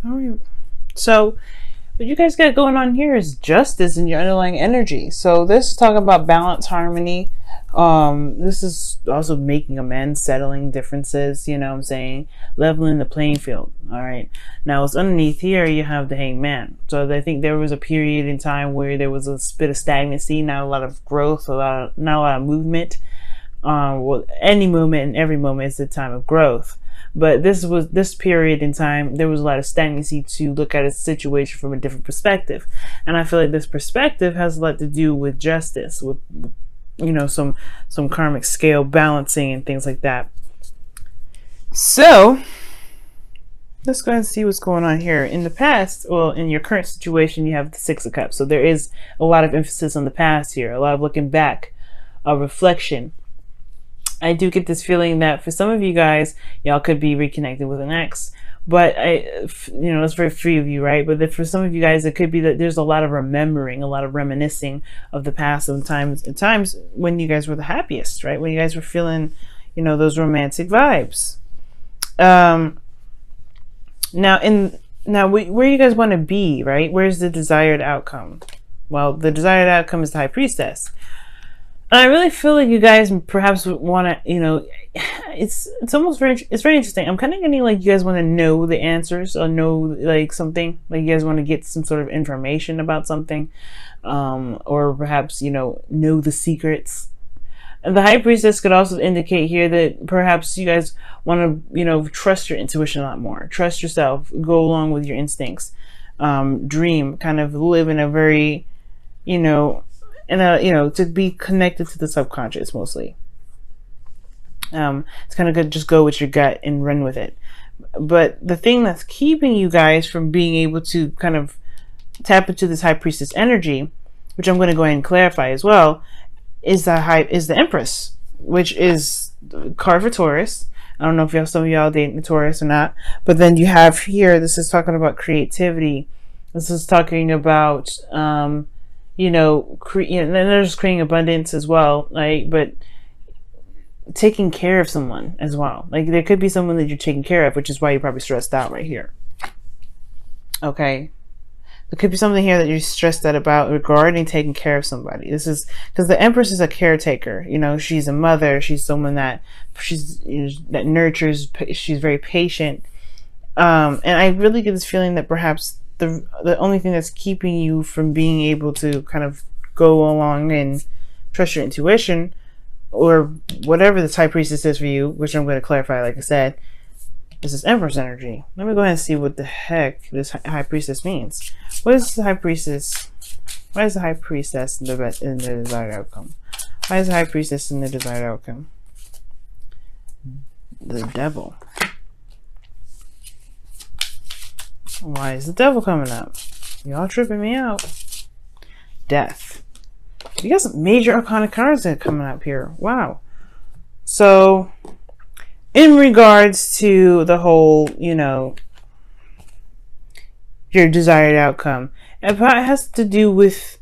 All right. So what you guys got going on here is justice in your underlying energy. So this is talking about balance, harmony. This is also making amends, settling differences, you know what I'm saying? Leveling the playing field. All right. Now what's underneath here, you have the Hangman. So I think there was a period in time where there was a bit of stagnancy, not a lot of growth, not a lot of movement. Well, any moment and every moment is the time of growth. But this period in time, there was a lot of stagnancy to look at a situation from a different perspective. And I feel like this perspective has a lot to do with justice, with, you know, some karmic scale balancing and things like that. So let's go ahead and see what's going on here. In the past, well, in your current situation, you have the Six of Cups. So there is a lot of emphasis on the past here, a lot of looking back, a reflection. I do get this feeling that for some of you guys, y'all could be reconnected with an ex. But that's very free of you, right? But for some of you guys, it could be that there's a lot of remembering, a lot of reminiscing of the past, and times when you guys were the happiest, right? When you guys were feeling, those romantic vibes. Now where you guys want to be, right? Where's the desired outcome? Well, the desired outcome is the High Priestess. I really feel like you guys perhaps want to, it's very interesting. I'm kind of getting like you guys want to know the answers or know like something, like you guys want to get some sort of information about something, or perhaps, know the secrets. And the High Priestess could also indicate here that perhaps you guys want to, trust your intuition a lot more, trust yourself, go along with your instincts, dream, kind of live in a very, to be connected to the subconscious mostly. It's kind of good, just go with your gut and run with it. But the thing that's keeping you guys from being able to kind of tap into this High Priestess energy, which I'm going to go ahead and clarify as well, is the Empress, which is card for Taurus. I don't know if some of y'all dating the Taurus or not, but then you have here, this is talking about creativity. This is talking about and there's creating abundance as well, like, but taking care of someone as well. Like there could be someone that you're taking care of, which is why you're probably stressed out right here. Okay. There could be something here that you're stressed out about regarding taking care of somebody. This is because the Empress is a caretaker. She's a mother. She's someone that that nurtures. She's very patient. And I really get this feeling that perhaps the only thing that's keeping you from being able to kind of go along and trust your intuition, or whatever the High Priestess is for you, which I'm going to clarify, like I said, this is Empress energy. Let me go ahead and see what the heck this High Priestess means. What is the High Priestess? Why is the High Priestess in the desired outcome? Why is the High Priestess in the desired outcome? The Devil. Why is the Devil coming up? Y'all tripping me out. Death. You got some major arcana cards that are coming up here. Wow. So, in regards to the whole, your desired outcome, it has to do with,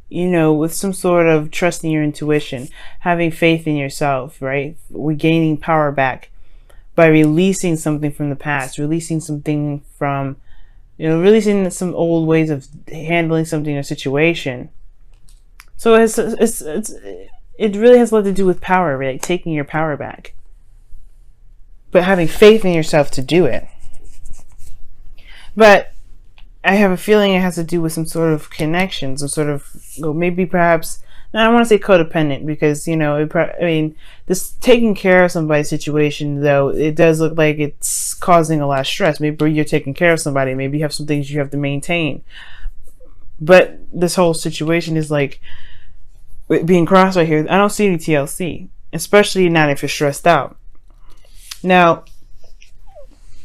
with some sort of trusting your intuition, having faith in yourself, right? Regaining power back by releasing something from the past, releasing something from, releasing some old ways of handling something or situation. So it really has a lot to do with power, right? Like taking your power back, but having faith in yourself to do it. But I have a feeling it has to do with some sort of connection, some sort of, maybe perhaps, I don't want to say codependent, because, this taking care of somebody's situation, though, it does look like it's causing a lot of stress. Maybe you're taking care of somebody. Maybe you have some things you have to maintain. But this whole situation is like, being crossed right here, I don't see any TLC, especially not if you're stressed out. Now,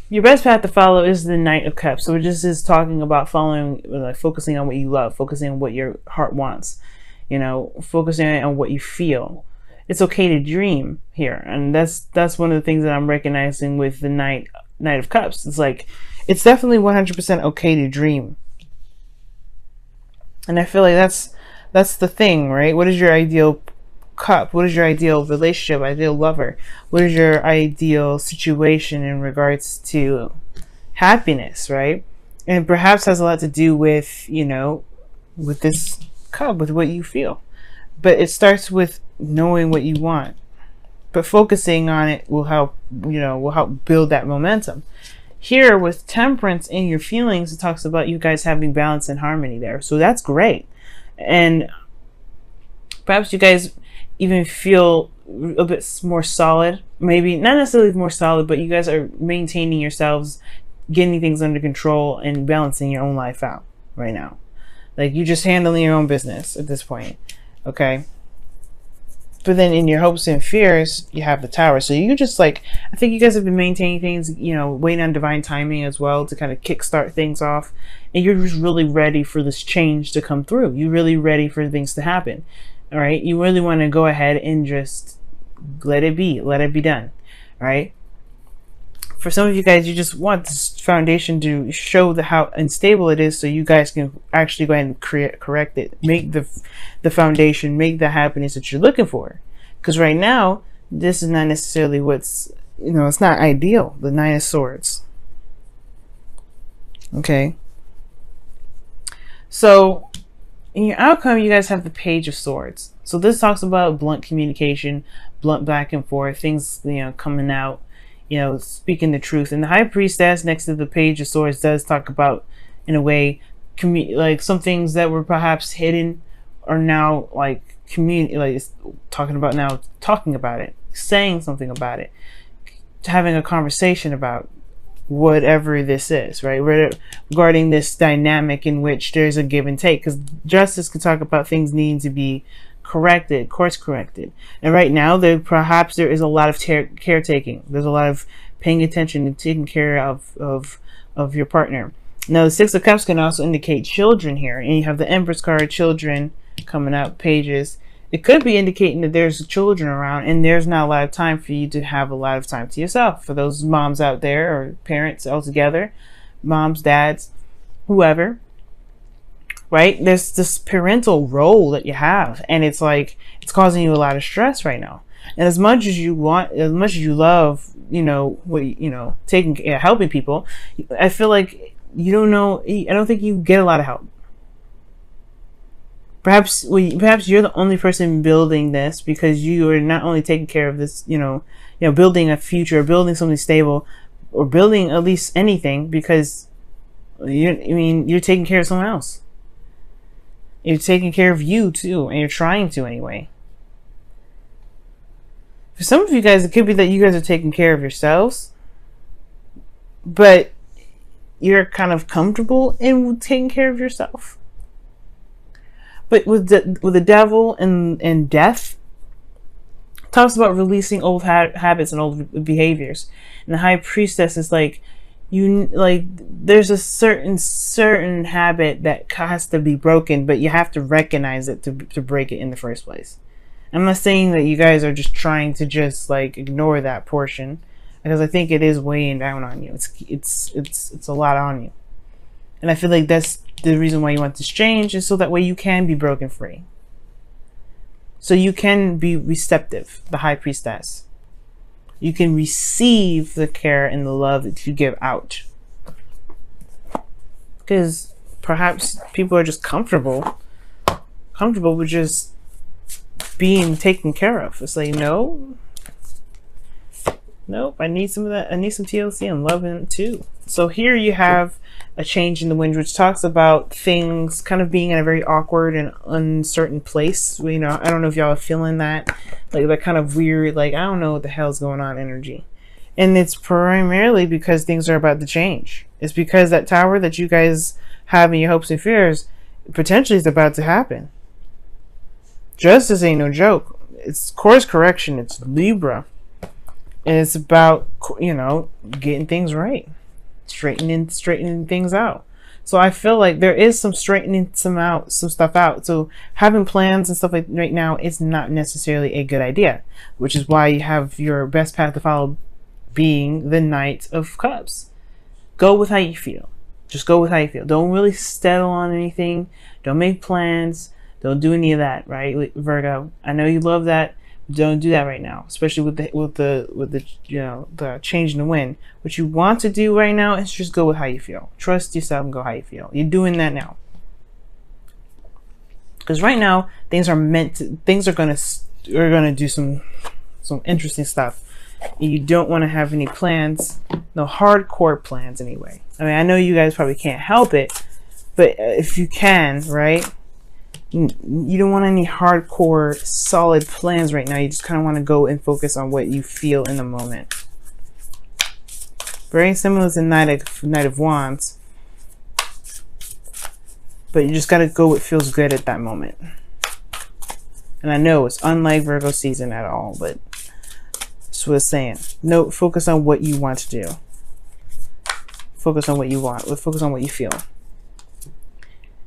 your best path to follow is the Knight of Cups. So it just is talking about following, like focusing on what you love, focusing on what your heart wants, focusing on what you feel. It's okay to dream here, and that's one of the things that I'm recognizing with the Knight of Cups. It's like, it's definitely 100% okay to dream, and I feel like that's the thing, right? What is your ideal cup? What is your ideal relationship, ideal lover? What is your ideal situation in regards to, happiness, right? And perhaps has a lot to do with, with this cub, with what you feel. But it starts with knowing what you want. But focusing on it will help, will help build that momentum. Here with temperance in your feelings, it talks about you guys having balance and harmony there. So that's great. And perhaps you guys even feel a bit more solid. Maybe not necessarily more solid, but you guys are maintaining yourselves, getting things under control and balancing your own life out right now. Like you're just handling your own business at this point. Okay. But then in your hopes and fears, you have the Tower. So you just I think you guys have been maintaining things, waiting on divine timing as well to kind of kickstart things off. And you're just really ready for this change to come through. You're really ready for things to happen. All right. You really want to go ahead and just let it be done. All right. For some of you guys, you just want this foundation to show how unstable it is so you guys can actually go ahead and correct it. Make the foundation, make the happiness that you're looking for. Because right now, this is not necessarily what's, it's not ideal. The Nine of Swords. Okay. So, in your outcome, you guys have the Page of Swords. So this talks about blunt communication, blunt back and forth, things, coming out. Speaking the truth. And the High Priestess next to the Page of Swords does talk about, in a way, some things that were perhaps hidden are now talking about it, saying something about it, having a conversation about whatever this is, right? Regarding this dynamic in which there's a give and take, because justice can talk about things needing to be corrected, course corrected. And right now there is a lot of caretaking. There's a lot of paying attention and taking care of your partner. Now the Six of Cups can also indicate children here, and you have the Empress card, children coming up, pages. It could be indicating that there's children around and there's not a lot of time for you to have a lot of time to yourself. For those moms out there or parents altogether, moms, dads, whoever, right? There's this parental role that you have, and it's causing you a lot of stress right now. And as much as you love, helping people, I feel like I don't think you get a lot of help. Perhaps you're the only person building this, because you are not only taking care of this, building a future, building something stable, or building at least anything, because you're taking care of someone else. You're taking care of you too, and you're trying to anyway. For some of you guys, it could be that you guys are taking care of yourselves, but you're kind of comfortable in taking care of yourself. But with the Devil and death, it talks about releasing old habits and old behaviors. And the High Priestess is there's a certain habit that has to be broken, but you have to recognize it to break it in the first place. I'm not saying that you guys are just trying to just ignore that portion, because I think it is weighing down on you. It's a lot on you. And I feel like that's the reason why you want this change, is so that way you can be broken free. So you can be receptive, the High Priestess. You can receive the care and the love that you give out. Because perhaps people are just comfortable with just being taken care of. It's nope, I need some of that. I need some TLC and loving too. So here you have a change in the wind, which talks about things kind of being in a very awkward and uncertain place. I don't know if y'all are feeling that, that kind of weird, I don't know what the hell's going on energy. And it's primarily because things are about to change. It's because that Tower that you guys have in your hopes and fears potentially is about to happen. Justice ain't no joke. It's course correction. It's Libra. And it's about, getting things right. Straightening things out. So I feel like there is some straightening some stuff out. So having plans and stuff right now is not necessarily a good idea, which is why you have your best path to follow being the Knight of Cups. Go with how you feel. Just go with how you feel. Don't really settle on anything. Don't make plans. Don't do any of that, right, Virgo? I know you love that, Don't do that right now, especially with the you know, the change in the wind. What you want to do right now is just go with how you feel. Trust yourself and go how you feel. You're doing that now. Because right now things are gonna do some interesting stuff. You don't want to have any plans, no hardcore plans anyway. I mean, I know you guys probably can't help it, but if you can, right? You don't want any hardcore solid plans right now. You just kind of want to go and focus on what you feel in the moment. Very similar to Knight of Wands, but you just got to go what feels good at that moment. And I know it's unlike Virgo season at all, but that's what it's saying. No, focus on what you want to do. Focus on what you want. Focus on what you feel.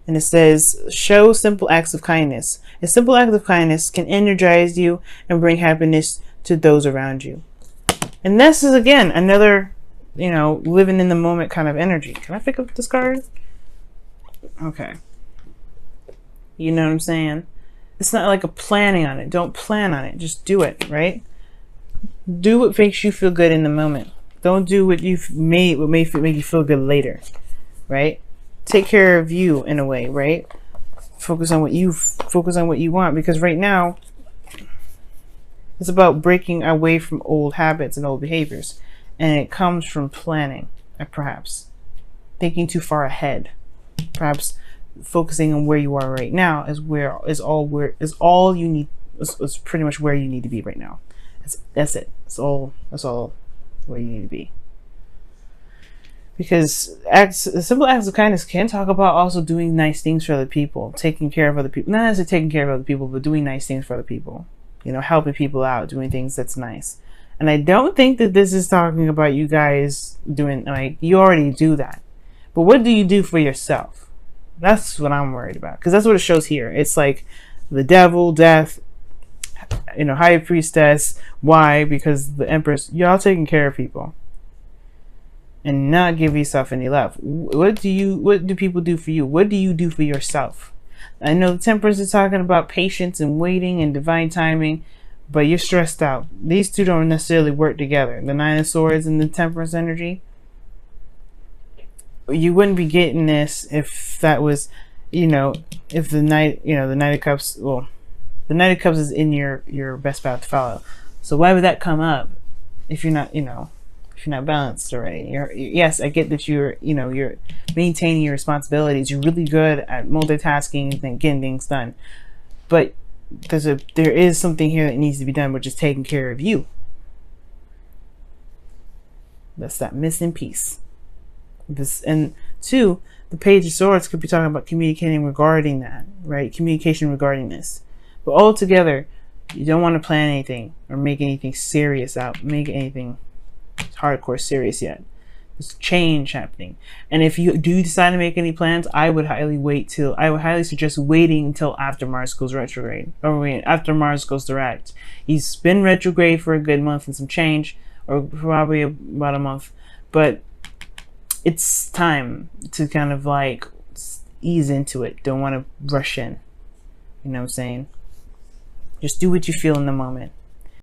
And it says, show simple acts of kindness. A simple act of kindness can energize you and bring happiness to those around you. And this is, again, another, you know, living in the moment kind of energy. Can I pick up this card? Okay. You know what I'm saying? It's not like a planning on it. Don't plan on it. Just do it, right? Do what makes you feel good in the moment. Don't do what you've made, what may make you feel good later, right? Take care of you in a way, right? Focus on what you want, because right now it's about breaking away from old habits and old behaviors, and it comes from planning, perhaps thinking too far ahead, perhaps focusing on where you are right now is all you need. Is pretty much where you need to be right now. That's it. That's all where you need to be. Because simple acts of kindness can talk about also doing nice things for other people, taking care of other people. Not necessarily taking care of other people, but doing nice things for other people. You know, helping people out, doing things that's nice. And I don't think that this is talking about you guys doing, like, you already do that. But what do you do for yourself? That's what I'm worried about. Because that's what it shows here. It's like the devil, death, you know, high priestess. Why? Because the empress, y'all taking care of people. And not give yourself any love. What do people do for you? What do you do for yourself? I know the Temperance is talking about patience and waiting and divine timing, but you're stressed out. These two don't necessarily work together. The Nine of Swords and the Temperance energy. You wouldn't be getting this if that was, you know, if the Knight, you know, the Knight of Cups, well, the Knight of Cups is in your best path to follow. So why would that come up if you're not, you know, if you're not balanced already? Yes, I get that you're maintaining your responsibilities. You're really good at multitasking and getting things done. But there is something here that needs to be done, which is taking care of you. That's that missing piece. And two, the Page of Swords could be talking about communicating regarding that, right? Communication regarding this. But altogether, you don't want to plan anything or make anything serious make anything hardcore serious yet. There's change happening. And if you do decide to make any plans, I would highly suggest waiting until after Mars goes retrograde. Or after Mars goes direct. He's been retrograde for a good month and some change, or probably about a month. But it's time to kind of like ease into it. Don't want to rush in. You know what I'm saying? Just do what you feel in the moment.